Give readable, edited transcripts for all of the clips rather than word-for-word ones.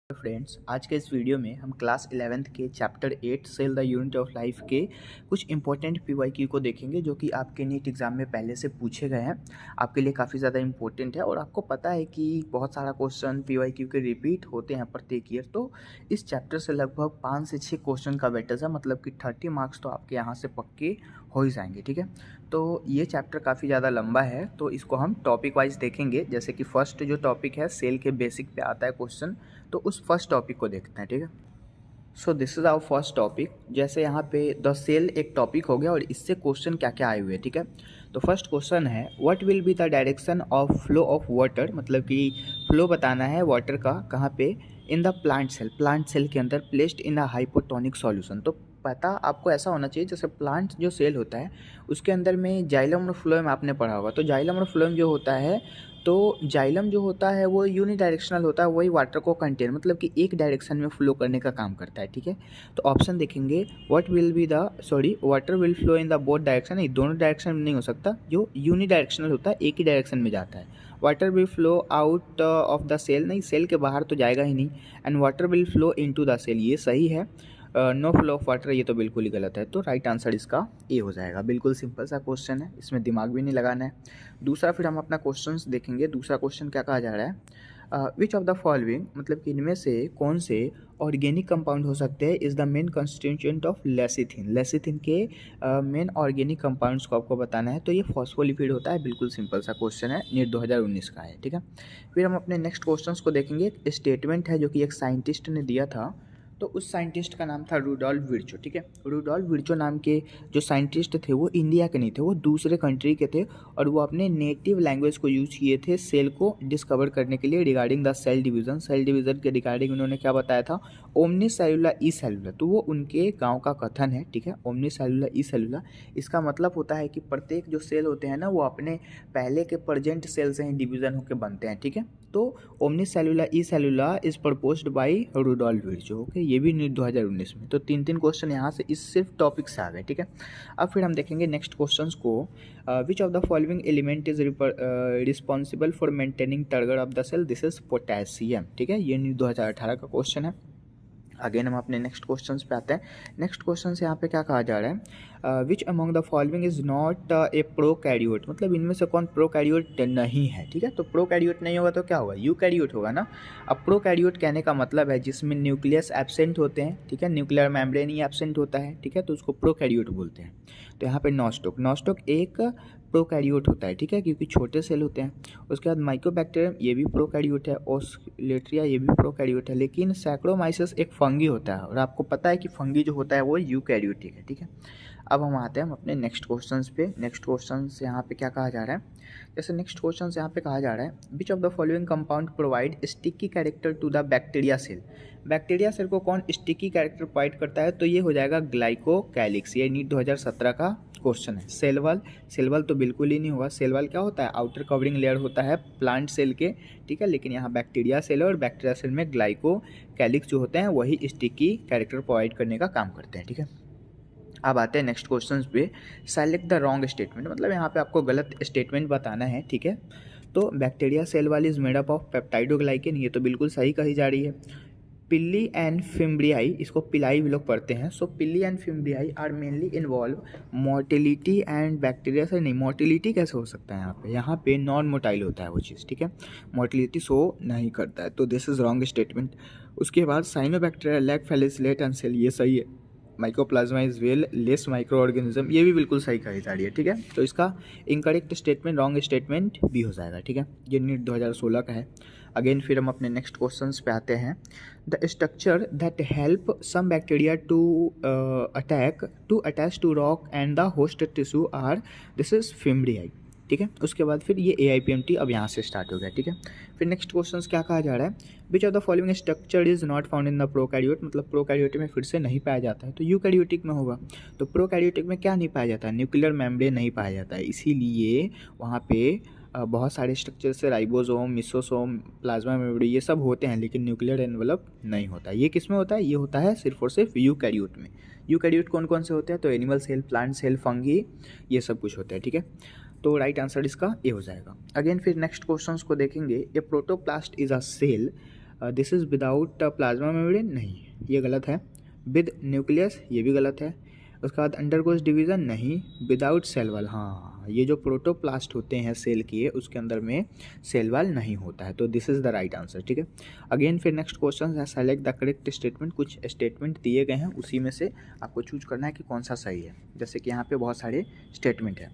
Friends, आज के इस वीडियो में हम क्लास 11th के chapter 8 cell the unit of life के कुछ इंपॉर्टेंट पीवाईक्यू को देखेंगे जो कि आपके नीट एग्जाम में पहले से पूछे गए हैं। आपके लिए काफ़ी ज़्यादा इंपॉर्टेंट है और आपको पता है कि बहुत सारा क्वेश्चन पीवाईक्यू के रिपीट होते हैं प्रत्येक ईयर। तो इस चैप्टर से लगभग 5 से 6 क्वेश्चन का वेटेज है, मतलब कि 30 मार्क्स तो आपके यहाँ से पक्के हो ही जाएंगे। ठीक है, तो ये चैप्टर काफ़ी ज़्यादा लंबा है, तो इसको हम टॉपिक वाइज देखेंगे। जैसे कि फर्स्ट जो टॉपिक है सेल के बेसिक पे आता है क्वेश्चन, तो उस फर्स्ट टॉपिक को देखते हैं। ठीक है, so this is our first topic. जैसे यहाँ पे द सेल एक टॉपिक हो गया और इससे क्वेश्चन क्या क्या आए हुए हैं। ठीक है, तो फर्स्ट क्वेश्चन है what will be the direction of flow of water, मतलब कि फ्लो बताना है वाटर का कहाँ पे, इन द प्लांट सेल के अंदर placed in a hypotonic solution. तो पता आपको ऐसा होना चाहिए, जैसे प्लांट जो सेल होता है उसके अंदर में जाइलम और फ्लोएम आपने पढ़ा होगा। तो जाइलम और फ्लोएम जो होता है, तो जाइलम जो होता है वो यूनिडायरेक्शनल होता है, वही वाटर को कंटेन, मतलब कि एक डायरेक्शन में फ्लो करने का काम करता है। ठीक है, तो ऑप्शन देखेंगे water will flow in the both direction. नहीं, दोनों डायरेक्शन में नहीं हो सकता, जो यूनिडायरेक्शनल होता है एक ही डायरेक्शन में जाता है। Water will flow out of the cell, नहीं सेल के बाहर तो जाएगा ही नहीं। And water will flow into the cell, ये सही है। नो फ्लो ऑफ वाटर, ये तो बिल्कुल ही गलत है। तो राइट आंसर इसका ए हो जाएगा। बिल्कुल सिंपल सा क्वेश्चन है, इसमें दिमाग भी नहीं लगाना है। दूसरा फिर हम अपना क्वेश्चन देखेंगे। दूसरा क्वेश्चन क्या कहा जा रहा है, विच ऑफ द फॉलोइंग, मतलब कि इनमें से कौन से ऑर्गेनिक कंपाउंड हो सकते हैं is the main constituent of lecithin. Lecithin के मेन ऑर्गेनिक कंपाउंड्स को आपको बताना है। तो ये फॉस्फोलिपिड होता है। बिल्कुल सिंपल सा क्वेश्चन है, नीट 2019 का है। ठीक है, फिर हम अपने नेक्स्ट क्वेश्चन को देखेंगे। एक स्टेटमेंट है जो कि एक साइंटिस्ट ने दिया था, तो उस साइंटिस्ट का नाम था रुडोल्फ विर्चो। ठीक है, रुडोल्फ विर्चो नाम के जो साइंटिस्ट थे वो इंडिया के नहीं थे, वो दूसरे कंट्री के थे और वो अपने नेटिव लैंग्वेज को यूज़ किए थे सेल को डिस्कवर करने के लिए regarding the cell division. Cell division के रिगार्डिंग उन्होंने क्या बताया था, ओमनी सेलुलर ई सेलुलर। तो वो उनके गांव का कथन है। ठीक है, ओमनी सेलुलर ई सेलुलर, इसका मतलब होता है कि प्रत्येक जो सेल होते हैं ना वो अपने पहले के प्रेजेंट सेल से ही डिवीज़न होकर बनते हैं। ठीक है, तो omni cellular e cellular is proposed by Rudolf Virchow. Okay, ये भी नीट 2019 में। तो तीन क्वेश्चन यहाँ से इस सिर्फ टॉपिक से आ गए। ठीक है, अब फिर हम देखेंगे नेक्स्ट क्वेश्चन को। Which of the following element is responsible for maintaining turgor of the cell, this is potassium. ठीक है, ये नीट 2018 का क्वेश्चन है। अगेन हम अपने नेक्स्ट क्वेश्चन पे आते हैं। नेक्स्ट क्वेश्चन से यहाँ पे क्या कहा जा रहा है, which among the following is not a prokaryote, मतलब इनमें से कौन प्रोकैरियोट नहीं है। ठीक है, तो प्रोकैरियोट नहीं होगा तो क्या होगा, यूकैरियोट होगा ना। अब प्रोकैरियोट कहने का मतलब है जिसमें न्यूक्लियस एब्सेंट होते हैं। ठीक है, न्यूक्लियर मेम्ब्रेन ही एब्सेंट होता है। ठीक है, तो उसको प्रोकैरियोट बोलते हैं। तो यहाँ पे नॉस्टोक एक प्रोकैरियोट होता है। ठीक है, क्योंकि छोटे सेल होते हैं। उसके बाद माइकोबैक्टीरियम, ये भी प्रोकैरियोट है। ओस्कुलेटरिया, ये भी प्रोकैरियोट है। लेकिन सैक्रोमाइसिस एक फंगी होता है और आपको पता है कि फंगी जो होता है वो यूकैरियोटिक है। ठीक है, अब हम आते हैं अपने नेक्स्ट क्वेश्चंस पे। नेक्स्ट क्वेश्चन से यहाँ पे क्या कहा जा रहा है, जैसे नेक्स्ट क्वेश्चन से यहाँ पे कहा जा रहा है which of the following compound provide sticky character to the bacteria cell. Bacteria cell को कौन स्टिकी कैरेक्टर प्रोवाइड करता है, तो ये हो जाएगा ग्लाइकोकैलिक्स। ये नीट 2017 का क्वेश्चन है। सेल वॉल तो बिल्कुल ही नहीं होगा। सेल वॉल क्या होता है, आउटर कवरिंग लेयर होता है प्लांट सेल के। ठीक है, लेकिन यहाँ बैक्टीरिया सेल है और बैक्टीरिया सेल में ग्लाइकोकैलिक्स जो होते हैं वही स्टिकी कैरेक्टर प्रोवाइड करने का काम करते हैं। ठीक है, अब आते हैं नेक्स्ट क्वेश्चन पे। सेलेक्ट द रॉन्ग स्टेटमेंट, मतलब यहाँ पे आपको गलत स्टेटमेंट बताना है। ठीक है, तो bacteria cell wall is made up of peptidoglycan, ये तो बिल्कुल सही कही जा रही है। पिल्ली एंड फिम्ब्रियाई, इसको पिलाई भी लोग पढ़ते हैं। So pili and fimbriae are mainly involve motility and bacteria से नहीं, मोटिलिटी कैसे हो सकता है यहाँ पे नॉन मोटाइल होता है वो चीज़। ठीक है, मोटिलिटी शो नहीं करता है, तो दिस इज रॉन्ग स्टेटमेंट। उसके बाद साइनोबैक्टीरिया लैक फेलिसिलेट एंड सेल, ये सही है। Mycoplasma is well less micro organism, ये भी बिल्कुल सही कही जा रही है। ठीक है, तो इसका इनकरेक्ट स्टेटमेंट रॉन्ग स्टेटमेंट भी हो जाएगा। ठीक है, ये नीट 2016 का है। अगेन फिर हम अपने नेक्स्ट क्वेश्चंस पे आते हैं। The structure that help some bacteria to attach to rock and the host tissue are, this is fimbriae. ठीक है, उसके बाद फिर ये AIPMT अब यहाँ से स्टार्ट हो गया। ठीक है, फिर नेक्स्ट क्वेश्चन क्या कहा जा रहा है, which of the following structure is not found in the prokaryote, मतलब प्रोकैरियोट में फिर से नहीं पाया जाता है, तो यूकैरियोटिक में होगा। तो प्रोकैरियोटिक में क्या नहीं पाया जाता है, न्यूक्लियर मेम्ब्रेन नहीं पाया जाता है, इसीलिए वहाँ पे बहुत सारे स्ट्रक्चर से राइबोसोम, मिसोसोम, प्लाज्मा मेम्ब्रेन ये सब होते हैं, लेकिन न्यूक्लियर एनवलप नहीं होता। ये किस में होता है, ये होता है सिर्फ और सिर्फ यूकैरियोट में। यूकैरियोट कौन कौन से होते हैं, तो animal cell, plant cell, fungi, ये सब कुछ होता है। ठीक है, तो राइट आंसर इसका ए हो जाएगा। अगेन फिर नेक्स्ट क्वेश्चंस को देखेंगे। A protoplast is a cell this is without plasma membrane, नहीं ये गलत है। विद न्यूक्लियस, ये भी गलत है। उसके बाद अंडरगोज डिवीज़न, नहीं। विदाउट सेल वॉल, हाँ ये जो प्रोटोप्लास्ट होते हैं सेल के, उसके अंदर में सेल वॉल नहीं होता है, तो this is the right answer, ठीक है। अगेन फिर नेक्स्ट क्वेश्चन है सेलेक्ट द करेक्ट स्टेटमेंट। कुछ स्टेटमेंट दिए गए हैं, उसी में से आपको चूज करना है कि कौन सा सही है। जैसे कि यहाँ पे बहुत सारे स्टेटमेंट हैं,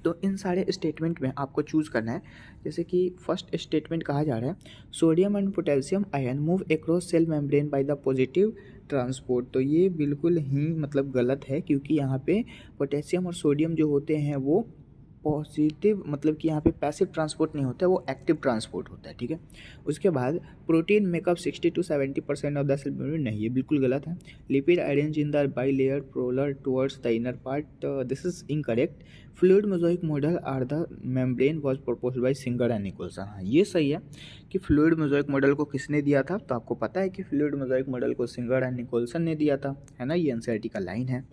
तो इन सारे स्टेटमेंट में आपको चूज़ करना है। जैसे कि फर्स्ट स्टेटमेंट कहा जा रहा है sodium and potassium ion move across cell membrane by the positive transport, तो ये बिल्कुल ही मतलब गलत है, क्योंकि यहाँ पे पोटेशियम और सोडियम जो होते हैं वो पॉजिटिव, मतलब कि यहाँ पे पैसिव ट्रांसपोर्ट नहीं होता है, वो एक्टिव ट्रांसपोर्ट होता है, ठीक है। उसके बाद protein make up 60 to 70% of the cell membrane, नहीं ये बिल्कुल गलत है। Lipid arrange in the bilayer polar towards the inner part, this is incorrect. Fluid mosaic model are the membrane was proposed by Singer and Nicolson, हाँ ये सही है कि फ्लूइड मोज़ाइक मॉडल को किसने दिया था, तो आपको पता है कि फ्लूइड मोज़ाइक मॉडल को सिंगर एंड निकोलसन ने दिया था, है ना, ये एनसीईआरटी का लाइन है।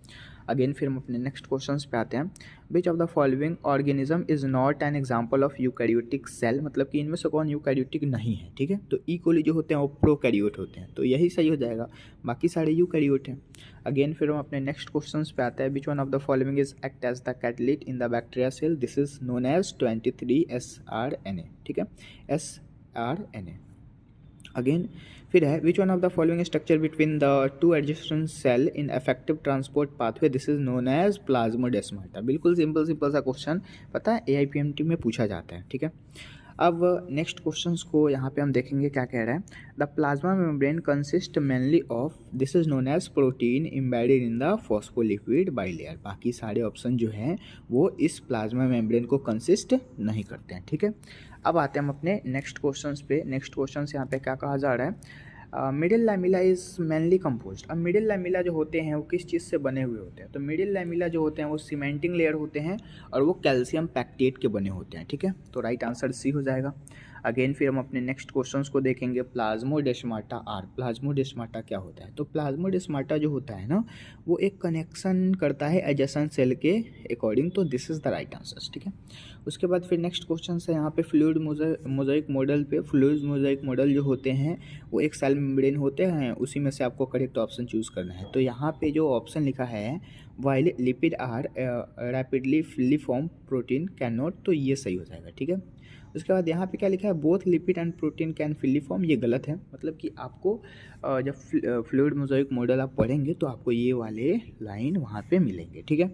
अगेन फिर हम अपने नेक्स्ट क्वेश्चंस पे आते हैं। Which of the following organism is not an example of eukaryotic cell, मतलब कि इनमें से कौन यूकैरियोटिक नहीं है, ठीक है। तो ई कोली जो होते हैं वो प्रोकैरियोट होते हैं, तो यही सही हो जाएगा, बाकी सारे यूकैरियोट हैं। अगेन फिर हम अपने नेक्स्ट क्वेश्चंस पे आते हैं। Which one of the following is act as the catalyst in the bacteria cell, this is known as 23SRNA, ठीक है, SRNA। अगेन फिर है which one of the following structure between the two adjacent cell in effective transport pathway, this is known as plasmodesmata. बिल्कुल simple सा question, पता है AIPMT में पूछा जाता है, ठीक है। अब नेक्स्ट क्वेश्चंस को यहाँ पे हम देखेंगे क्या कह रहा है। The plasma membrane consist mainly of, this is known as protein embedded in the phospholipid bilayer, बाकी सारे ऑप्शन जो हैं वो इस प्लाज्मा मेम्ब्रेन को कंसिस्ट नहीं करते हैं, ठीक है। अब आते हैं हम अपने नेक्स्ट क्वेश्चंस पे। नेक्स्ट क्वेश्चन यहाँ पे क्या कहा जा रहा है, middle lamella is mainly composed. अब मिडिल लैमिला जो होते हैं वो किस चीज़ से बने हुए होते हैं, तो मिडिल लैमिला जो होते हैं वो सीमेंटिंग लेयर होते हैं और वो कैल्शियम पैक्टेट के बने होते हैं, ठीक है। तो राइट आंसर सी हो जाएगा। अगेन फिर हम अपने नेक्स्ट क्वेश्चंस को देखेंगे। प्लाज्मोडेस्माटा आर, प्लाज्मोडेस्माटा क्या होता है, तो प्लाज्मोडेस्माटा जो होता है ना वो एक कनेक्शन करता है एडजेसेंट सेल के अकॉर्डिंग, तो this is the right answer, ठीक है। उसके बाद फिर नेक्स्ट क्वेश्चन है यहाँ पे फ्लूइड मोज़ाइक मॉडल पे। फ्लूइड मोज़ाइक मॉडल जो होते हैं वो एक सेल मेम्ब्रेन होते हैं, उसी में से आपको करेक्ट ऑप्शन चूज़ करना है। तो यहाँ पे जो ऑप्शन लिखा है while lipid are rapidly filiform protein can not, तो ये सही हो जाएगा, ठीक है। उसके बाद यहाँ पे क्या लिखा है both lipid and protein can filiform, ये गलत है, मतलब कि आपको जब फ्लूइड मोज़ाइक मॉडल आप पढ़ेंगे तो आपको ये वाले लाइन वहाँ पे मिलेंगे, ठीक है।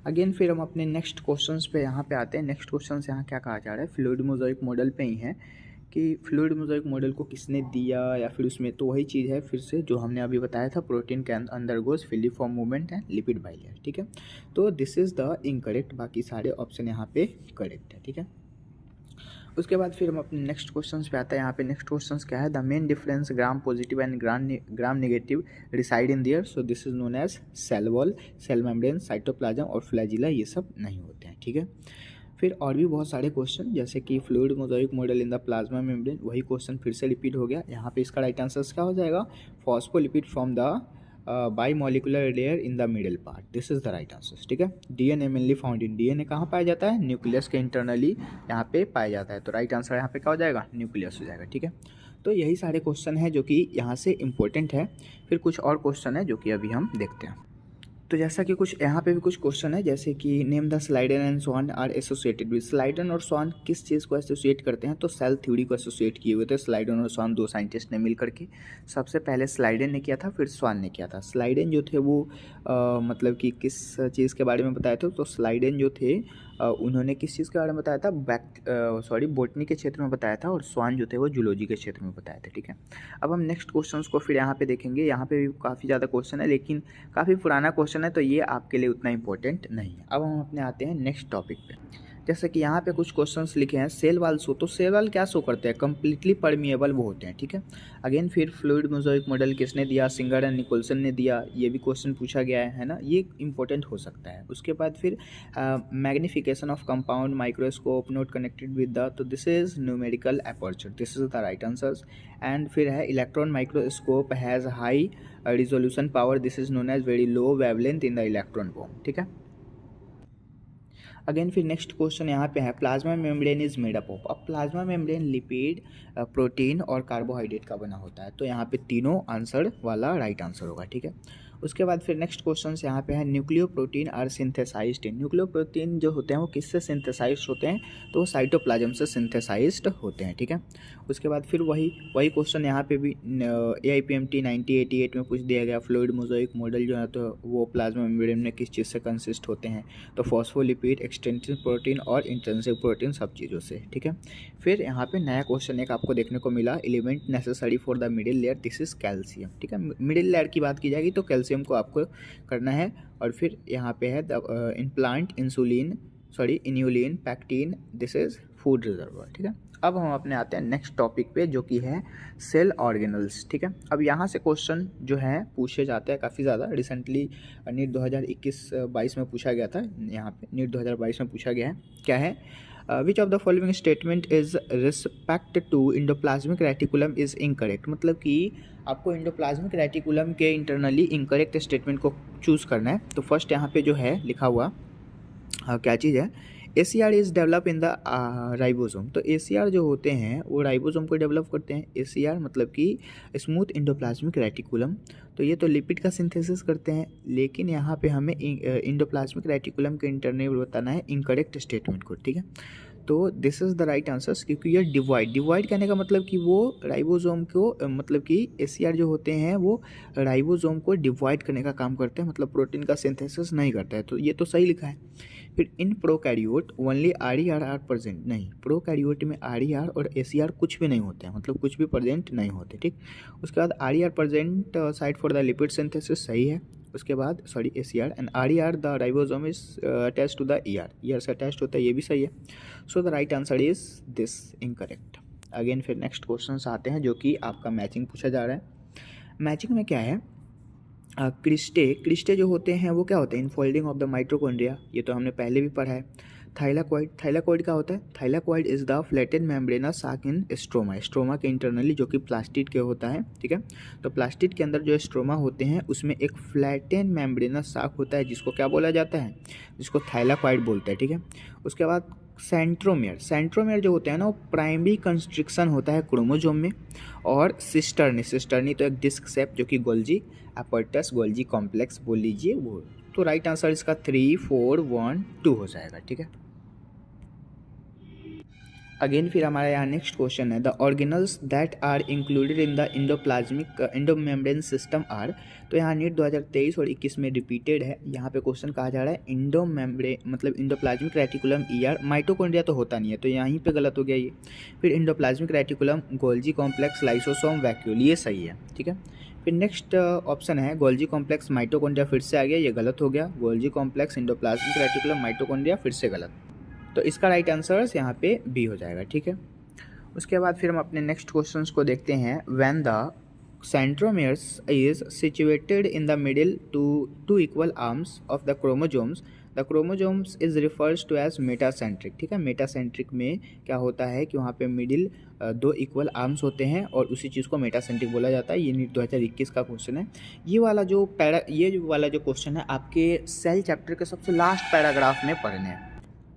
अगेन फिर हम अपने नेक्स्ट क्वेश्चंस पे यहाँ पे आते हैं। नेक्स्ट क्वेश्चंस यहाँ क्या कहा जा रहा है, फ्लूइड मोज़ाइक मॉडल पे ही है कि फ्लूइड मोज़ाइक मॉडल को किसने दिया, या फिर उसमें तो वही चीज़ है फिर से जो हमने अभी बताया था, protein can undergoes filiform movement and lipid bilayer, ठीक है। तो दिस इज़ द इनकरेक्ट, बाकी सारे ऑप्शन यहाँ पे करेक्ट है, ठीक है। उसके बाद फिर हम अपने नेक्स्ट क्वेश्चंस पे आते हैं। यहाँ पे नेक्स्ट क्वेश्चंस क्या है, the main difference gram positive and gram negative reside in their, so this is known as cell wall, cell membrane, cytoplasm और फ्लैजिला, ये सब नहीं होते हैं, ठीक है। फिर और भी बहुत सारे क्वेश्चन जैसे कि fluid mosaic model in the plasma membrane, वही क्वेश्चन फिर से रिपीट हो गया। यहाँ पे इसका राइट आंसर क्या हो जाएगा, phospholipid from the by molecular layer in the middle part, this is the right answer, ठीक है। DNA mainly found in, DNA कहाँ पाया जाता है, न्यूक्लियस के इंटरनली यहाँ पे पाया जाता है, तो राइट आंसर यहाँ पे क्या हो जाएगा, न्यूक्लियस हो जाएगा, ठीक है। तो यही सारे क्वेश्चन हैं जो कि यहाँ से इंपॉर्टेंट है। फिर कुछ और क्वेश्चन है जो कि अभी हम देखते हैं। तो जैसा कि कुछ यहाँ पे भी कुछ क्वेश्चन है, जैसे कि name the Schleiden and Schwann are associated with, Schleiden और स्वान किस चीज़ को एसोसिएट करते हैं, तो सेल थ्योरी को एसोसिएट किए हुए थे स्लाइडन और स्वान, दो साइंटिस्ट ने मिल करके। सबसे पहले स्लाइडन ने किया था, फिर स्वान ने किया था। स्लाइडन जो थे वो मतलब कि किस चीज़ के बारे में बताए थे, तो स्लाइडन जो थे उन्होंने किस चीज़ के बारे में बताया था, बोटनी के क्षेत्र में बताया था, और स्वान जो थे वो जूलॉजी के क्षेत्र में बताए थे, ठीक है। अब हम नेक्स्ट क्वेश्चंस को फिर यहाँ पे देखेंगे। यहाँ पे भी काफ़ी ज़्यादा क्वेश्चन है, लेकिन काफ़ी पुराना क्वेश्चन है, तो ये आपके लिए उतना इंपॉर्टेंट नहीं है। अब हम अपने आते हैं नेक्स्ट टॉपिक पे। जैसे कि यहाँ पे कुछ क्वेश्चंस लिखे हैं, सेल वाल शो, तो सेल वाल क्या शो करते हैं, कम्प्लीटली परमिएबल वो होते हैं, ठीक है। अगेन फिर फ्लूइड मोज़ाइक मॉडल किसने दिया, सिंगर एंड निकोलसन ने दिया, ये भी क्वेश्चन पूछा गया है ना, ये इंपॉर्टेंट हो सकता है। उसके बाद फिर magnification of compound microscope not connected with the, तो this is numerical aperture, this is the right answers. And फिर है electron microscope has high resolution power, this is known as very low wavelength in the electron bomb, ठीक है। Again फिर next question यहाँ पे है, plasma membrane is made up of. अब plasma membrane lipid, protein और कार्बोहाइड्रेट का बना होता है, तो यहाँ पे तीनों आंसर वाला राइट आंसर होगा, ठीक है। उसके बाद फिर नेक्स्ट क्वेश्चन यहाँ पे है, nucleoprotein are synthesised in. Nucleoprotein जो होते हैं वो किससे सिंथेसाइज्ड होते हैं, तो वो साइटोप्लाज्म से सिंथेसाइज्ड होते हैं, ठीक है। उसके बाद फिर वही क्वेश्चन यहाँ पे भी AIPMT 1988 में पूछ दिया गया, फ्लूइड मोज़ाइक मॉडल जो है तो वो प्लाज्मा मेम्ब्रेन में किस चीज़ से कंसिस्ट होते हैं, तो फॉस्फोलिपिड, एक्सटेंसिव प्रोटीन और इंट्रिंसिक प्रोटीन, सब चीज़ों से, ठीक है। फिर यहाँ पे नया क्वेश्चन एक आपको देखने को मिला, element necessary for the middle layer, this is calcium, ठीक है। मिडिल लेयर की बात की जाएगी तो कैल्शियम को आपको करना है। और फिर यहाँ पे है implant inulin, pectin, this is food reservoir, ठीक है। अब हम अपने आते हैं नेक्स्ट टॉपिक पे जो कि है सेल ऑर्गेनल्स, ठीक है। अब यहाँ से क्वेश्चन जो है पूछे जाते हैं काफ़ी ज़्यादा, रिसेंटली नीट 2021-22 में पूछा गया था, यहाँ पे नीट 2022 में पूछा गया है, क्या है, which of the following statement is respect to endoplasmic reticulum is incorrect. मतलब कि आपको इंडोप्लाज्मिक रेटिकुलम के इंटरनली इनकरेक्ट स्टेटमेंट को चूज़ करना है। तो फर्स्ट यहाँ पे जो है लिखा हुआ क्या चीज़ है, ACR is develop in the ribosome. तो ACR जो होते हैं वो राइबोसोम को डेवलप करते हैं। ACR मतलब कि स्मूथ इंडोप्लाज्मिक रेटिकुलम, तो ये तो लिपिड का सिंथेसिस करते हैं, लेकिन यहाँ पे हमें इंडोप्लाज्मिक रेटिकुलम के इंटरनल बताना है इनकरेक्ट स्टेटमेंट को, ठीक है। तो this is the right answers, क्योंकि ये डिवाइड कहने का मतलब कि वो राइबोसोम को मतलब कि ACR जो होते हैं वो राइबोसोम को डिवाइड करने का काम करते हैं, मतलब प्रोटीन का सिंथेसिस नहीं करता है, तो ये तो सही लिखा है। फिर in prokaryote only RER are present, नहीं, प्रोकैरियोट में RER और ACR कुछ भी नहीं होते हैं, मतलब कुछ भी प्रेजेंट नहीं होते, ठीक। उसके बाद RER present site for the lipid synthesis, सही है। उसके बाद ACR and RER the ribosome is attached to the ER से अटैच्ड होता है, ये भी सही है। So the right answer is this incorrect. Again फिर नेक्स्ट क्वेश्चन आते हैं जो कि आपका मैचिंग पूछा जा रहा है। मैचिंग में क्या है, क्रिस्टे जो होते हैं वो क्या होते हैं, इनफोल्डिंग ऑफ द माइटोकॉन्ड्रिया, ये तो हमने पहले भी पढ़ा है। थाइलाकॉइड क्या होता है, थाइलाकॉइड इज द फ्लैटेन मेम्ब्रेनस साक इन स्ट्रोमा के इंटरनली, जो कि प्लास्टिड के होता है, ठीक है। तो प्लास्टिड के अंदर जो स्ट्रोमा होते हैं उसमें एक फ्लैटेन मेम्ब्रेनस साक होता है, जिसको क्या बोला जाता है, जिसको थाइलाकॉइड बोलते हैं, ठीक है। उसके बाद सेंट्रोमियर जो होते हैं ना, वो प्राइमरी कंस्ट्रिक्शन होता है क्रोमोजोम में, और सिस्टर्नी तो एक डिस्क शेप जो कि गोल्जी अपॉर्टस गोल्जी कॉम्प्लेक्स बोल लीजिए वो। तो राइट आंसर इसका 3, 4, 1, 2 हो जाएगा, ठीक है। अगेन फिर हमारा यहाँ नेक्स्ट क्वेश्चन है, the organelles that are included in the endomembrane system are. तो यहाँ नीट 2023 और 21 में रिपीटेड है। यहाँ पे क्वेश्चन कहा जा रहा है इंडोमेम्ब्रेन मतलब इंडोप्लाज्मिक रेटिकुलम ER, माइटोकॉन्ड्रिया तो होता नहीं है, तो यहीं पे गलत हो गया ये। फिर endoplasmic reticulum, Golgi complex, lysosome, vacuole, ये सही है, ठीक है। फिर नेक्स्ट ऑप्शन है गोल्जी कॉम्प्लेक्स माइटोकॉन्ड्रिया, फिर से आ गया, ये गलत हो गया। Golgi complex endoplasmic reticulum mitochondria, फिर से गलत, तो इसका राइट आंसर यहाँ पे बी हो जाएगा, ठीक है। उसके बाद फिर हम अपने नेक्स्ट क्वेश्चंस को देखते हैं। When the centromeres is situated in the middle two equal arms of the chromosomes, the chromosomes is refers to as metacentric, ठीक है। मेटासेंट्रिक में क्या होता है कि वहाँ पे मिडिल 2 इक्वल आर्म्स होते हैं और उसी चीज़ को मेटासेंट्रिक बोला जाता है। ये नीट 2021 का क्वेश्चन है। ये वाला जो क्वेश्चन है आपके सेल चैप्टर के सबसे लास्ट पैराग्राफ में पढ़ने हैं।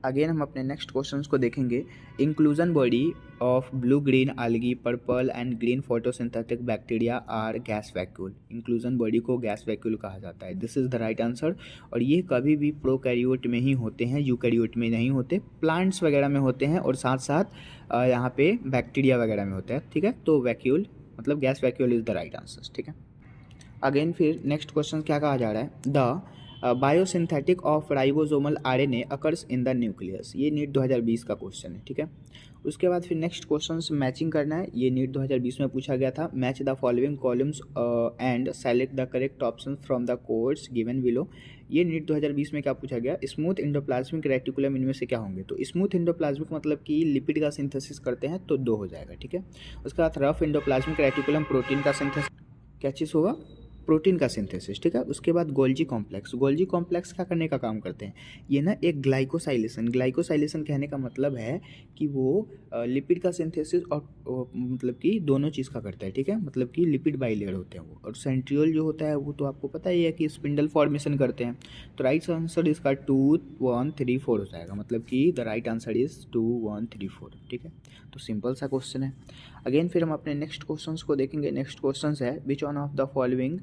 अगेन हम अपने नेक्स्ट क्वेश्चंस को देखेंगे। Inclusion body of blue green algae, purple and green photosynthetic bacteria are gas vacuole. Inclusion body को गैस वैक्यूल कहा जाता है, this is the right answer. और ये कभी भी प्रोकैरियोट में ही होते हैं, यूकैरियोट में नहीं होते, प्लांट्स वगैरह में होते हैं और साथ साथ यहाँ पे बैक्टीरिया वगैरह में होते हैं, ठीक है। तो वैक्यूल मतलब gas vacuole is the right answer, ठीक है। अगेन फिर नेक्स्ट क्वेश्चन क्या कहा जा रहा है, the biosynthetic of ribosomal RNA occurs in the nucleus. ये नीट 2020 का क्वेश्चन है, ठीक है। उसके बाद फिर नेक्स्ट क्वेश्चन मैचिंग करना है, ये नीट 2020 में पूछा गया था। Match the following columns and select the correct option from the codes given below. ये नीट 2020 में क्या पूछा गया, स्मूथ इंडोप्लाज्मिक रेटिकुलम इनमें से क्या होंगे। तो स्मूथ इंडोप्लाज्मिक मतलब कि लिपिड का सिंथेसिस करते हैं, तो 2 हो जाएगा, ठीक है। उसके बाद रफ इंडोप्लाज्मिक रेटिकुलम प्रोटीन का सिंथेसिस, क्या चीज़ होगा, प्रोटीन का सिंथेसिस, ठीक है। उसके बाद गोल्जी कॉम्प्लेक्स क्या करने का काम करते हैं, ये ना एक ग्लाइकोसाइलेशन कहने का मतलब है कि वो लिपिड का सिंथेसिस और मतलब कि दोनों चीज़ का करता है, ठीक है। मतलब कि लिपिड बाइलेयर होते हैं वो, और सेंट्रियोल जो होता है वो तो आपको पता ही है कि स्पिंडल फॉर्मेशन करते हैं। तो राइट आंसर इसका 2 1 3 4 हो जाएगा, मतलब कि द राइट आंसर इज 2 1 3 4, ठीक है। तो सिंपल सा क्वेश्चन है। अगेन फिर हम अपने नेक्स्ट क्वेश्चंस को देखेंगे। नेक्स्ट क्वेश्चंस है which one of the following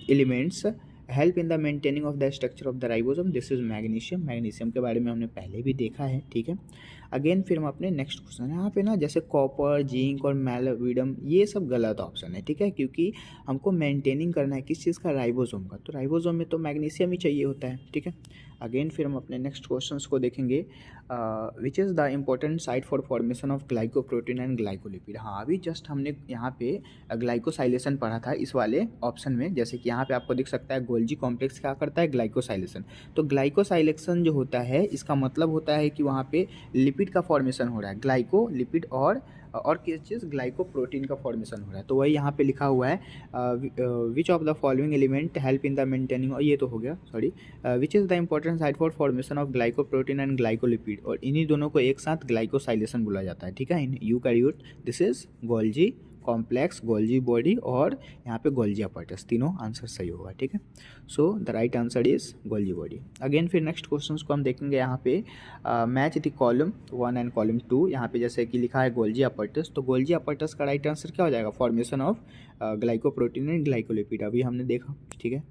elements help in the maintaining of the structure of the ribosome. This is magnesium के बारे में हमने पहले भी देखा है, ठीक है। अगेन फिर हम अपने नेक्स्ट क्वेश्चन यहाँ पे ना जैसे कॉपर, जिंक और मैलाविडम ये सब गलत ऑप्शन है, ठीक है, क्योंकि हमको मेंटेनिंग करना है किस चीज़ का, राइबोसोम का। तो राइबोसोम में तो मैग्नीशियम ही चाहिए होता है, ठीक है। अगेन फिर हम अपने नेक्स्ट क्वेश्चंस को देखेंगे। Which is the important site for formation of glycoprotein and glycolipid. हाँ, अभी जस्ट हमने यहाँ पे ग्लाइकोसाइलेशन पढ़ा था इस वाले ऑप्शन में। जैसे कि यहाँ पे आपको दिख सकता है गोल्जी कॉम्प्लेक्स क्या करता है, ग्लाइकोसाइलेशन। तो ग्लाइकोसाइलेशन जो होता है इसका मतलब होता है कि वहाँ पे लिपिड का फॉर्मेशन हो रहा है, ग्लाइको लिपिड और किस चीज़, ग्लाइकोप्रोटीन का फॉर्मेशन हो रहा है। तो वही यहाँ पे लिखा हुआ है which of the following element help in the maintaining, और ये तो हो गया sorry, which is the important site for formation of glycoprotein and glycolipid, और इन्हीं दोनों को एक साथ ग्लाइकोसाइलेशन बोला जाता है, ठीक है। इन eukaryote this is Golgi complex, Golgi body और यहाँ पे गोल्जी अपैरेटस, तीनों आंसर सही होगा, ठीक है। So the right answer is Golgi body. Again फिर नेक्स्ट क्वेश्चंस को हम देखेंगे। यहाँ पे match the column 1 and column 2। यहाँ पे जैसे कि लिखा है गोल्जी अपैरेटस, तो गोल्जी अपैरेटस का राइट आंसर क्या हो जाएगा, formation of glycoprotein and glycolipid, अभी हमने देखा, ठीक है।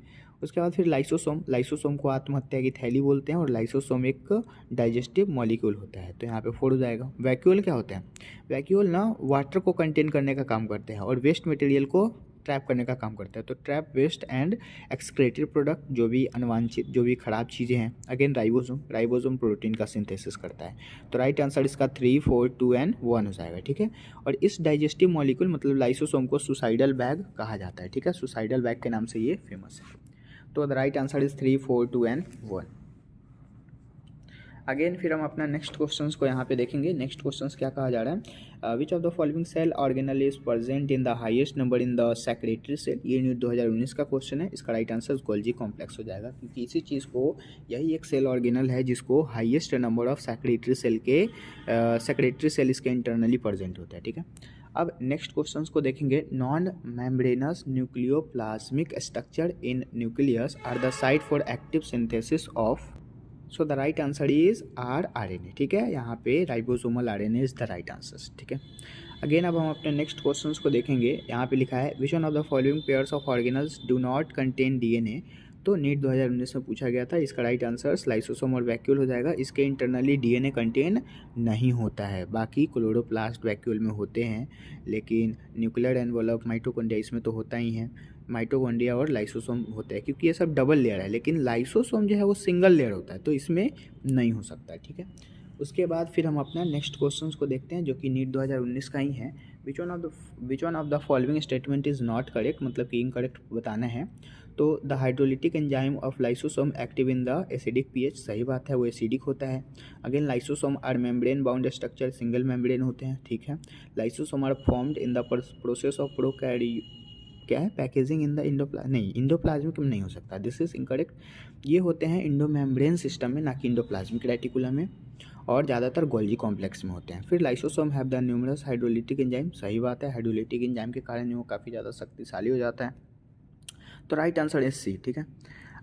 उसके बाद फिर लाइसोसोम को आत्महत्या की थैली बोलते हैं, और लाइसोसोम एक डाइजेस्टिव मॉलिक्यूल होता है, तो यहाँ पे 4 हो जाएगा। वैक्यूल क्या होते हैं, वैक्यूल ना वाटर को कंटेन करने का काम करते हैं और वेस्ट मटेरियल को ट्रैप करने का काम करता है। तो trap waste and excretory product, जो भी अनवांछित जो भी खराब चीज़ें हैं। अगेन राइबोसोम प्रोटीन का सिंथेसिस करता है। तो राइट आंसर इसका 3 4 2 एंड 1 हो जाएगा, ठीक है। और इस डाइजेस्टिव मॉलिक्यूल मतलब लाइसोसोम को सुसाइडल बैग कहा जाता है, ठीक है। सुसाइडल बैग के नाम से ये फेमस है। तो the right answer is 3 4 2 and 1। Again फिर हम अपना नेक्स्ट क्वेश्चंस को यहाँ पे देखेंगे। नेक्स्ट क्वेश्चंस क्या कहा जा रहा है, which of the following cell organelle is present in the highest number in the secretory cell. ये न्यूट 2019 का क्वेश्चन है। इसका राइट आंसर गोल्जी कॉम्प्लेक्स हो जाएगा, क्योंकि इसी चीज़ को, यही एक सेल ऑर्गेनल है जिसको highest number of secretory cell इसके इंटरनली प्रेजेंट होता है, ठीक है। अब नेक्स्ट क्वेश्चंस को देखेंगे। Non membranous nucleoplasmic structure in nucleus are the site for active synthesis of. So the right answer is RNA, ठीक है। यहाँ पे ribosomal RNA is the right answer, ठीक है। अगेन अब हम अपने नेक्स्ट क्वेश्चंस को देखेंगे। यहाँ पे लिखा है which one of the following pairs of organelles do not contain DNA। तो नीट 2019 में पूछा गया था। इसका राइट आंसर लाइसोसोम और वैक्यूल हो जाएगा। इसके इंटरनली DNA कंटेन नहीं होता है, बाकी क्लोरोप्लास्ट वैक्यूल में होते हैं, लेकिन न्यूक्लियर एनवेलप माइटोकॉन्ड्रिया इसमें तो होता ही है। माइटोकॉन्ड्रिया और लाइसोसोम होता है, क्योंकि ये सब डबल लेयर है, लेकिन लाइसोसोम जो है वो सिंगल लेयर होता है, तो इसमें नहीं हो सकता, ठीक है। उसके बाद फिर हम अपना नेक्स्ट क्वेश्चंस को देखते हैं, जो कि नीट 2019 का ही है। Which one of the following statement is not correct, मतलब कि इनकरेक्ट बताना है। तो the hydrolytic enzyme of lysosome active in the acidic pH, सही बात है, वो एसिडिक होता है। Again lysosome are membrane bound structure, single membrane होते हैं, ठीक है। Lysosome are formed in the process of क्या है, पैकेजिंग इन द इंडोप्लाज्मिक में नहीं हो सकता, दिस इज इनकरेक्ट। ये होते हैं इंडोमेम्ब्रेन सिस्टम में, ना कि इंडोप्लाज्मिक रेटिकुलम में, और ज़्यादातर गोल्जी कॉम्प्लेक्स में होते हैं। फिर lysosome have the numerous hydrolytic enzyme, सही बात है, हाइड्रोलिटिक एंजाइम के कारण वो काफ़ी ज़्यादा शक्तिशाली हो जाता है। तो राइट आंसर इज C, ठीक है।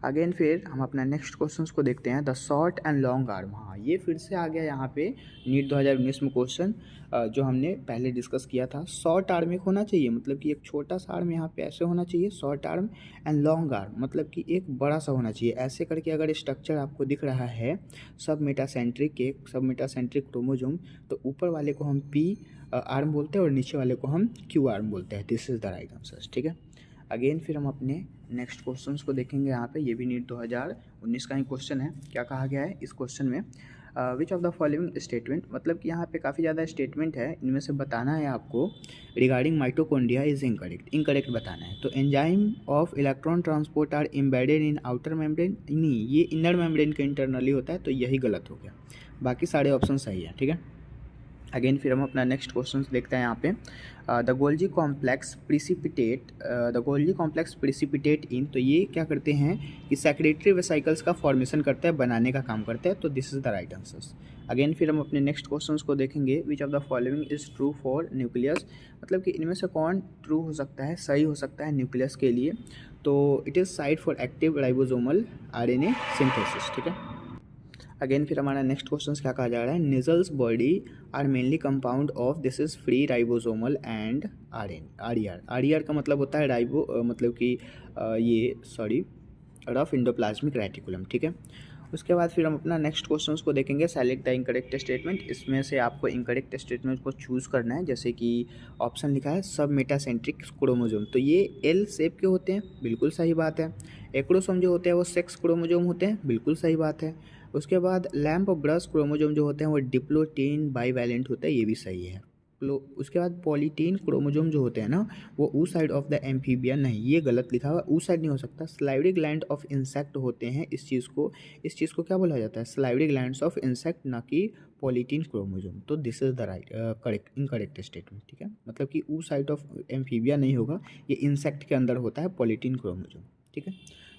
अगेन फिर हम अपना नेक्स्ट क्वेश्चंस को देखते हैं। The short and long arm, हाँ ये फिर से आ गया यहाँ पे नीट 2019 में क्वेश्चन, जो हमने पहले डिस्कस किया था। शॉर्ट आर्म एक होना चाहिए, मतलब कि एक छोटा सा आर्म यहाँ पे ऐसे होना चाहिए, short arm, and long arm मतलब कि एक बड़ा सा होना चाहिए। ऐसे करके अगर स्ट्रक्चर आपको दिख रहा है सब मेटासेंट्रिक क्रोमोजोम, तो ऊपर वाले को हम P आर्म बोलते हैं और नीचे वाले को हम Q आर्म बोलते हैं। This is the right answer, ठीक है। अगेन फिर हम अपने नेक्स्ट क्वेश्चंस को देखेंगे। यहाँ पे ये भी नीट 2019 का ही क्वेश्चन है। क्या कहा गया है इस क्वेश्चन में, विच ऑफ द फॉलोइंग स्टेटमेंट, मतलब कि यहाँ पे काफ़ी ज़्यादा स्टेटमेंट है, इनमें से बताना है आपको रिगार्डिंग माइटोकॉन्ड्रिया इज इनकरेक्ट बताना है। तो enzyme of electron transport are embedded in outer membrane, नहीं ये इनर मेम्ब्रेन के इंटरनली होता है, तो यही गलत हो गया, बाकी सारे ऑप्शन सही है, ठीक है। अगेन फिर हम अपना नेक्स्ट क्वेश्चन देखते हैं यहाँ पे। द गोल्जी कॉम्प्लेक्स प्रिसिपिटेट इन, तो ये क्या करते हैं कि सेक्रेटरी वेसिकल्स का फॉर्मेशन करता है, बनाने का काम करता है, तो this is the right answers. Again फिर हम अपने नेक्स्ट क्वेश्चंस को देखेंगे। Which of the following is true for nucleus, मतलब कि इनमें से कौन ट्रू हो सकता है, सही हो सकता है न्यूक्लियस के लिए। तो it is site for active ribosomal RNA synthesis, ठीक है। अगेन फिर हमारा नेक्स्ट क्वेश्चन क्या कहा जा रहा है, Nissl's body are mainly compound of, this is free ribosomal and R का मतलब होता है राइबो, मतलब कि ये सॉरी रफ इंडोप्लाज्मिक रेटिकुलम, ठीक है। उसके बाद फिर हम अपना नेक्स्ट क्वेश्चंस को देखेंगे। सेलेक्ट द इनकरेक्ट स्टेटमेंट, इसमें से आपको इनकरेक्ट स्टेटमेंट को चूज़ करना है। जैसे कि ऑप्शन लिखा है सब मेटासेंट्रिक क्रोमोजोम, तो ये एल शेप के होते हैं, बिल्कुल सही बात है। एक्रोसोम जो होते हैं वो सेक्स क्रोमोजोम होते हैं, बिल्कुल सही बात है। उसके बाद लैम्प ब्रश क्रोमोजोम जो होते हैं वो डिप्लोटीन बाईवैलेंट होता है, ये भी सही है। उसके बाद पॉलीटीन क्रोमोजोम जो होते हैं ना वो ऊ साइड ऑफ द एम्फीबियन, नहीं ये गलत लिखा हुआ, ऊ साइड नहीं हो सकता। स्लाइवरी ग्लैंड ऑफ इंसेक्ट होते हैं, इस चीज़ को क्या बोला जाता है, स्लाइवरी ग्लैंड्स ऑफ इंसेक्ट, ना कि पॉलीटीन क्रोमोजोम। तो this is the right correct incorrect statement, ठीक है। मतलब कि ऊ साइड ऑफ एम्फीबिया नहीं होगा, ये इंसेक्ट के अंदर होता है पॉलीटीन क्रोमोजोम, ठीक है।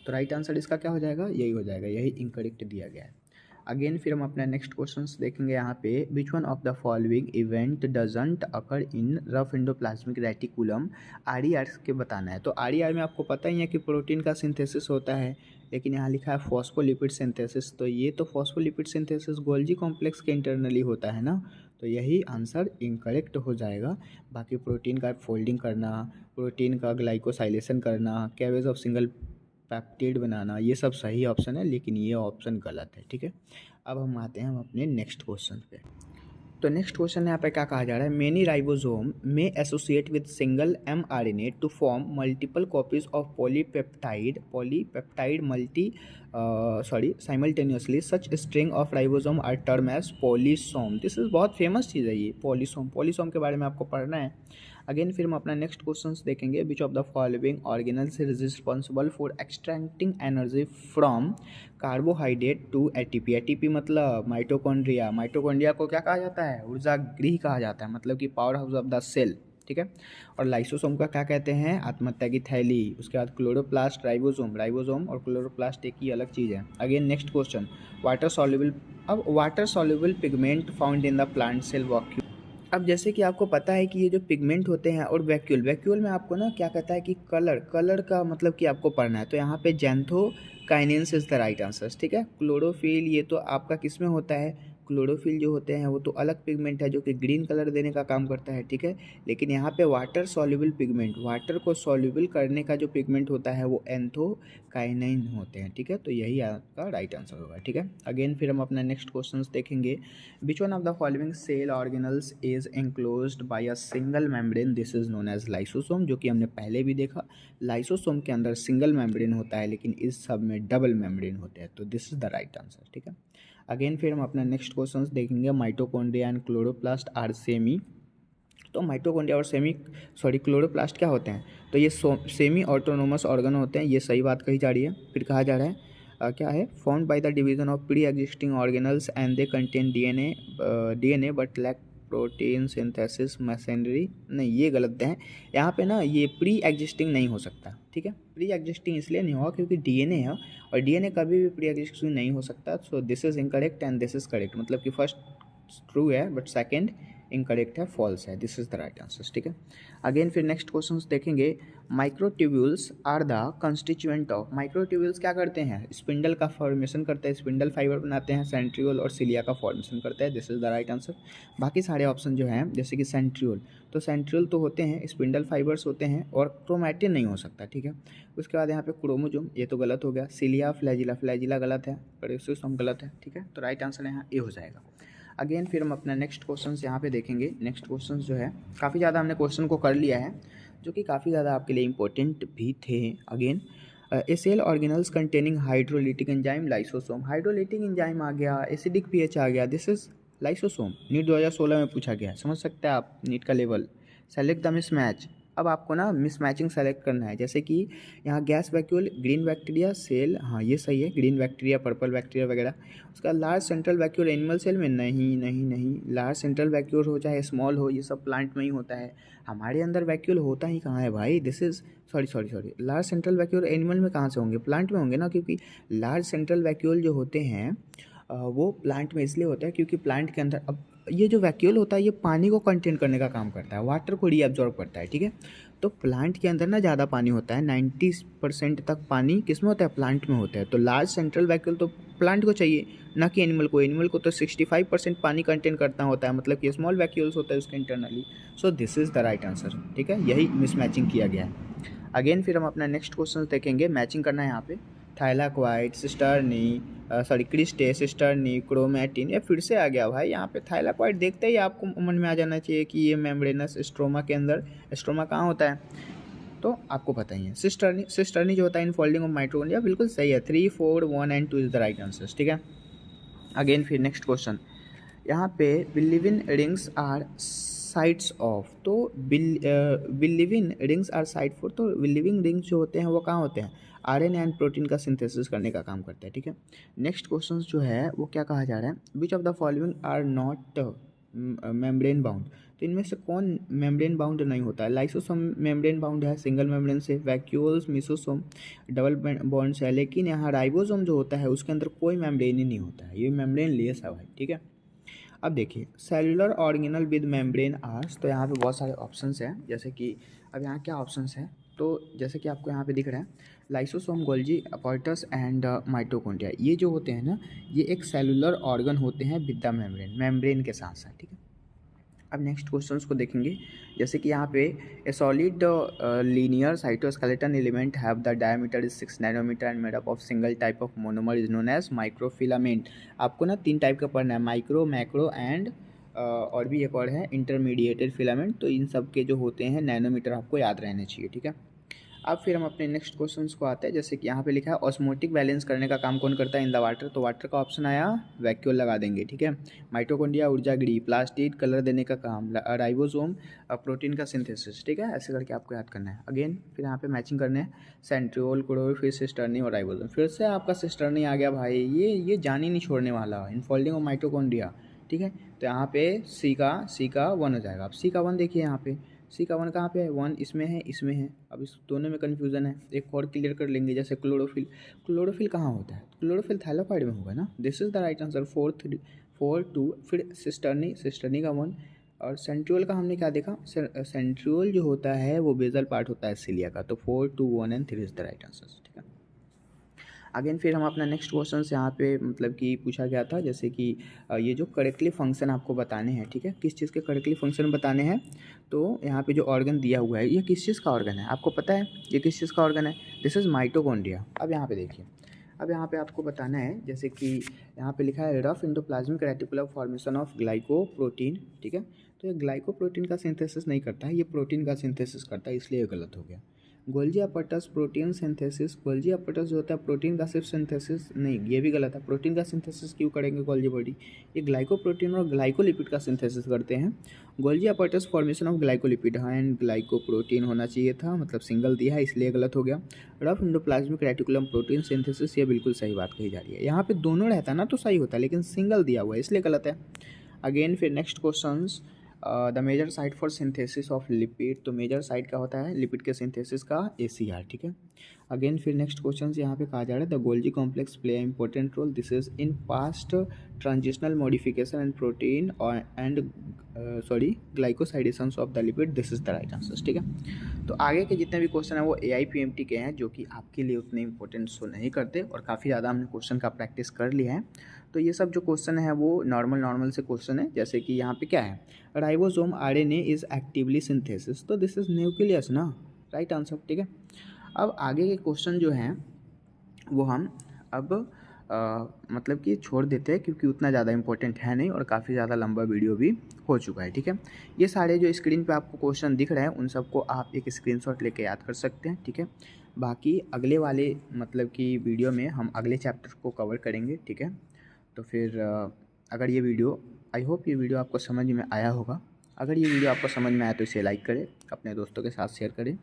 तो राइट आंसर इसका क्या हो जाएगा, यही हो जाएगा, यही इनकरेक्ट दिया गया है। अगेन फिर हम अपना नेक्स्ट क्वेश्चंस देखेंगे यहाँ पे। Which one of the following event doesn't occur in rough endoplasmic reticulum, आर के बताना है। तो आर में आपको पता ही है कि प्रोटीन का सिंथेसिस होता है, लेकिन यहाँ लिखा है फॉस्फोलिपिड सिंथेसिस, तो ये तो फॉस्फोलिपिड सिंथेसिस गोल्जी कॉम्प्लेक्स के इंटरनली होता है ना, तो यही आंसर इनकरेक्ट हो जाएगा। बाकी प्रोटीन का फोल्डिंग करना, प्रोटीन का ग्लाइकोसाइलेशन करना, कैवेज ऑफ सिंगल पेप्टिड बनाना, ये सब सही ऑप्शन है, लेकिन ये ऑप्शन गलत है, ठीक है। अब हम आते हैं अपने नेक्स्ट क्वेश्चन पे। तो नेक्स्ट क्वेश्चन यहाँ पे क्या कहा जा रहा है, many ribosome may associate with single mRNA to form multiple copies of polypeptide multi simultaneously such string of ribosome are term as polysome. This is बहुत फेमस चीज़ है ये पॉलीसोम के बारे में आपको पढ़ना है। अगेन फिर हम अपना नेक्स्ट क्वेश्चन देखेंगे। Which of the following organelles is responsible for extracting energy from carbohydrate to ATP. ATP मतलब माइटोकॉन्ड्रिया को क्या कहा जाता है, ऊर्जा गृह कहा जाता है, मतलब कि power house of the cell, ठीक है। और लाइसोसोम का क्या कहते हैं, आत्महत्या की थैली। उसके बाद क्लोरोप्लास्ट, राइबोसोम और क्लोरोप्लास्ट एक ही अलग चीज़ है। Again next question, water soluble pigment found in the plant cell vacuole. अब जैसे कि आपको पता है कि ये जो पिगमेंट होते हैं और वैक्यूल में आपको ना क्या कहता है कि कलर का मतलब कि आपको पढ़ना है, तो यहाँ पे जैंथोकाइनेंस इज द राइट आंसर, ठीक है। क्लोरोफिल ये तो आपका किस में होता है, क्लोरोफिल जो होते हैं वो तो अलग पिगमेंट है जो कि ग्रीन कलर देने का काम करता है, ठीक है। लेकिन यहाँ पे वाटर सॉल्युबल पिगमेंट, वाटर को सॉल्युबल करने का जो पिगमेंट होता है वो एंथोकाइनिन होते हैं, ठीक है। तो यही आपका राइट आंसर होगा, ठीक है। अगेन फिर हम अपना नेक्स्ट क्वेश्चन देखेंगे। Which one of the following cell organelles is enclosed by a single membrane, this is known as lysosome, जो कि हमने पहले भी देखा। लाइसोसोम के अंदर सिंगल मेम्ब्रेन होता है, लेकिन इस सब में डबल मेम्ब्रेन होते हैं, तो this is the right answer, ठीक है। अगेन फिर हम अपना नेक्स्ट क्वेश्चन देखेंगे। Mitochondria and chloroplast are semi, तो माइटोकॉन्ड्रिया और क्लोरोप्लास्ट क्या होते हैं, तो ये सेमी ऑटोनोमस ऑर्गन होते हैं, ये सही बात कही जा रही है। फिर कहा जा रहा है क्या है, found by the division of pre existing organelles and they contain DNA but lack protein synthesis machinery, नहीं ये गलत है। यहाँ पे ना ये प्री एग्जिस्टिंग नहीं हो सकता, ठीक है। प्री एग्जिस्टिंग इसलिए नहीं होगा क्योंकि डीएनए है, और डीएनए कभी भी प्री एग्जिस्टिंग नहीं हो सकता। So this is incorrect and this is correct, मतलब कि फर्स्ट ट्रू है बट सेकंड इनकरेक्ट है, फॉल्स है, this is the right answer, ठीक है। अगेन फिर नेक्स्ट क्वेश्चन देखेंगे। Microtubules are the constituent of, microtubules क्या करते हैं, स्पिंडल का फॉर्मेशन करते हैं, स्पिंडल फाइबर बनाते हैं, सेंट्रियोल और सिलिया का फॉर्मेशन करते हैं, this is the right answer. बाकी सारे ऑप्शन जो हैं जैसे कि सेंट्रियोल, तो सेंट्रियोल तो होते हैं, स्पिंडल फाइबर्स होते हैं, और क्रोमैटिन नहीं हो सकता, ठीक है। उसके बाद यहाँ पे क्रोमोजोम, ये तो गलत हो गया। सिलिया फ्लैजिला गलत है, प्रोड्यूसोम गलत है, ठीक है। तो राइट आंसर यहाँ ए हो जाएगा। अगेन फिर हम अपना नेक्स्ट क्वेश्चन यहाँ पे देखेंगे। नेक्स्ट क्वेश्चन जो है काफ़ी ज़्यादा हमने क्वेश्चन को कर लिया है, जो कि काफ़ी ज़्यादा आपके लिए इंपॉर्टेंट भी थे। Again a cell organelles containing hydrolytic enzyme lysosome, hydrolytic enzyme आ गया, एसिडिक पीएच आ गया, दिस इज लाइसोसोम। नीट 2016 में पूछा गया है, समझ सकते हैं आप नीट का लेवल। सेलेक्ट द मिसमैच, अब आपको ना मिसमैचिंग सेलेक्ट करना है, जैसे कि यहाँ gas vacuole, green bacteria cell, हाँ ये सही है, ग्रीन बैक्टीरिया, पर्पल बैक्टीरिया वगैरह। उसका large central vacuole animal cell में, नहीं नहीं नहीं, लार्ज सेंट्रल वैक्यूल हो चाहे स्मॉल हो, ये सब प्लांट में ही होता है, हमारे अंदर वैक्यूल होता ही कहाँ है भाई, this is sorry, large central vacuole animal में कहाँ से होंगे, प्लांट में होंगे ना, क्योंकि लार्ज सेंट्रल वैक्यूल जो होते हैं वो प्लांट में इसलिए होता है क्योंकि प्लांट के अंदर, अब ये जो वैक्यूल होता है ये पानी को कंटेन करने का काम करता है, वाटर को रीअब्जॉर्ब करता है, ठीक है। तो प्लांट के अंदर ना ज़्यादा पानी होता है, 90% तक पानी किस में होता है, प्लांट में होता है। तो लार्ज सेंट्रल वैक्यूल तो प्लांट को चाहिए, ना कि एनिमल को। एनिमल को तो 65% पानी कंटेन करता होता है, मतलब कि स्मॉल वैक्यूल्स होता है उसके internally. So this is the right answer, ठीक है, यही मिसमैचिंग किया गया है। अगेन फिर हम अपना नेक्स्ट क्वेश्चन देखेंगे, मैचिंग करना है यहाँ पे। Thylakoid, cisternae, cristae, cisternae, chromatin, ये फिर से आ गया भाई यहाँ पे। थाइलाक्वाइड देखते ही आपको मन में आ जाना चाहिए कि ये मेम्ब्रेनस स्ट्रोमा के अंदर, स्ट्रोमा कहाँ होता है, तो आपको पता ही है। सिस्टर्नी जो होता है इनफोल्डिंग ऑफ माइटोकॉन्ड्रिया, बिल्कुल सही है, 3, 4, 1 and 2 is the right answer, ठीक है। अगेन फिर नेक्स्ट क्वेश्चन, यहाँ पे बिलीविन रिंग्स आर साइड्स ऑफ, तो बिलीविन रिंग्स आर साइड फॉर, तो बिलीविंग रिंग्स जो होते हैं वो कहाँ होते हैं, आरएनए एंड प्रोटीन का सिंथेसिस करने का काम करते हैं, ठीक है। नेक्स्ट क्वेश्चन जो है वो क्या कहा जा रहा है, which of the following are not membrane bound, तो इनमें से कौन मेम्ब्रेन बाउंड नहीं होता है। लाइसोसोम मेम्ब्रेन बाउंड है सिंगल मेम्ब्रेन से, वैक्यूल्स मिसोसोम डबल बॉन्ड है, लेकिन यहाँ राइबोसोम जो होता है उसके अंदर कोई मेम्ब्रेन ही नहीं होता है, ये मेम्ब्रेन लेस है भाई, ठीक है। अब देखिए सेलुलर ऑर्गेनल विद मेम्ब्रेन आर्स, तो यहाँ पे बहुत सारे ऑप्शंस हैं, जैसे कि अब यहाँ क्या ऑप्शंस हैं, तो जैसे कि आपको यहाँ पे दिख रहा है लाइसोसोम, गोल्जी अपॉर्टस एंड माइटोकॉन्ड्रिया, ये जो होते हैं ना ये एक सेलुलर ऑर्गन होते हैं विद द मेम्ब्रेन के साथ साथ, ठीक है। अब नेक्स्ट क्वेश्चंस को देखेंगे, जैसे कि यहाँ पे a solid linear cytoskeleton element have the diameter is 6 nanometer and made up of single type of monomer is known as microfilament. आपको ना 3 टाइप का पढ़ना है, माइक्रो, मैक्रो एंड और भी एक और है इंटरमीडिएटेड फिलामेंट, तो इन सब के जो होते हैं नैनोमीटर आपको याद रहने चाहिए, ठीक है। अब फिर हम अपने नेक्स्ट क्वेश्चंस को आते हैं, जैसे कि यहाँ पे लिखा है ऑस्मोटिक बैलेंस करने का काम कौन करता है इन द वाटर, तो वाटर का ऑप्शन आया, वैक्यूल लगा देंगे, ठीक है। माइटोकॉन्ड्रिया ऊर्जागृह, प्लास्टिड कलर देने का काम, राइबोसोम प्रोटीन का सिंथेसिस, ठीक है, ऐसे करके आपको याद करना है। अगेन फिर यहाँ पे मैचिंग करने हैं, सेंट्रियोल, क्लोरोफिल, सिस्टर्नी और राइबोसोम, फिर से आपका सिस्टर्नी आ गया भाई, ये जान ही नहीं छोड़ने वाला, इनफोल्डिंग ऑफ माइटोकॉन्ड्रिया, ठीक है। तो यहाँ पे सी का 1 हो जाएगा। अब सी का 1 देखिए यहाँ पे, सी का 1 कहाँ पे है, 1 इसमें है, इसमें है, अब इस दोनों में कन्फ्यूज़न है, एक और क्लियर कर लेंगे, जैसे क्लोरोफिल, क्लोरोफिल कहाँ होता है, क्लोरोफिल थाइलाकॉइड में होगा ना, this is the right answer, 4 2। फिर सिस्टर्नी का 1, और सेंट्रियोल का हमने क्या देखा, सेंट्रियोल जो होता है वो बेजल पार्ट होता है सिलिया का, तो 4 2 1 and 3 is the right answer, ठीक है। अगेन फिर हम अपना नेक्स्ट क्वेश्चन यहाँ पे मतलब कि पूछा गया था, जैसे कि ये जो करेक्टली फंक्शन आपको बताने हैं, ठीक है, किस चीज़ के करेक्टली फंक्शन बताने हैं, तो यहाँ पे जो ऑर्गन दिया हुआ है ये किस चीज़ का ऑर्गन है, आपको पता है ये किस चीज़ का ऑर्गन है, दिस इज़ माइटोकॉन्ड्रिया। अब यहाँ पे देखिए, अब यहाँ पे आपको बताना है, जैसे कि यहाँ पे लिखा है rough endoplasmic reticulum formation of glycoprotein, ठीक है, तो ये ग्लाइकोप्रोटीन का सिंथेसिस नहीं करता है, ये प्रोटीन का सिंथेसिस करता है, इसलिए ये गलत हो गया। गोल्जी अपॉर्टस प्रोटीन सिंथेसिस, गोल्जी अपॉर्टस जो होता है प्रोटीन का सिर्फ सिंथेसिस नहीं, ये भी गलत है, प्रोटीन का सिंथेसिस क्यों करेंगे गोल्जी बॉडी, ये ग्लाइकोप्रोटीन और ग्लाइकोलिपिड का सिंथेसिस करते हैं। गोल्जी अपॉर्टस फॉर्मेशन ऑफ ग्लाइकोलिपिड, हाँ एंड ग्लाइकोप्रोटीन होना चाहिए था, मतलब सिंगल दिया है इसलिए गलत हो गया। Rough endoplasmic reticulum protein synthesis, ये बिल्कुल सही बात कही जा रही है, यहाँ पे दोनों रहता ना तो सही होता, लेकिन सिंगल दिया हुआ है इसलिए गलत है। अगेन फिर next question, the major site for synthesis of lipid, तो मेजर साइट का होता है लिपिड के सिंथेसिस का ACR, ठीक है। अगेन फिर नेक्स्ट क्वेश्चन यहाँ पे कहा जा रहा है the Golgi complex play important role, this is in past transitional modification and protein and glycosidations of the lipid, this is the right answer, ठीक है। तो आगे के जितने भी क्वेश्चन हैं वो AIPMT के हैं, जो कि आपके लिए उतने इंपॉर्टेंट शो नहीं करते, और काफ़ी ज़्यादा हमने क्वेश्चन का प्रैक्टिस कर लिया है। तो ये सब जो क्वेश्चन है वो नॉर्मल से क्वेश्चन है, जैसे कि यहाँ पे क्या है, ribosome RNA is actively synthesis, तो दिस इज न्यूक्लियस ना, राइट आंसर, ठीक है। अब आगे के क्वेश्चन जो हैं वो हम अब मतलब कि छोड़ देते हैं, क्योंकि उतना ज़्यादा इंपॉर्टेंट है नहीं और काफ़ी ज़्यादा लंबा वीडियो भी हो चुका है, ठीक है। ये सारे जो स्क्रीन पे आपको क्वेश्चन दिख रहे हैं उन सबको आप एक स्क्रीनशॉट लेके याद कर सकते हैं, ठीक है। बाकी अगले वाले मतलब कि वीडियो में हम अगले चैप्टर को कवर करेंगे, ठीक है। तो फिर अगर ये वीडियो, आई होप ये वीडियो आपको समझ में आया होगा, अगर ये वीडियो आपको समझ में आया तो इसे लाइक करें, अपने दोस्तों के साथ शेयर करें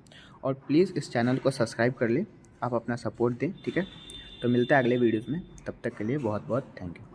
और प्लीज़ इस चैनल को सब्सक्राइब कर लें। आप अपना सपोर्ट दें, ठीक है। तो मिलते हैं अगले वीडियोज़ में, तब तक के लिए बहुत बहुत थैंक यू।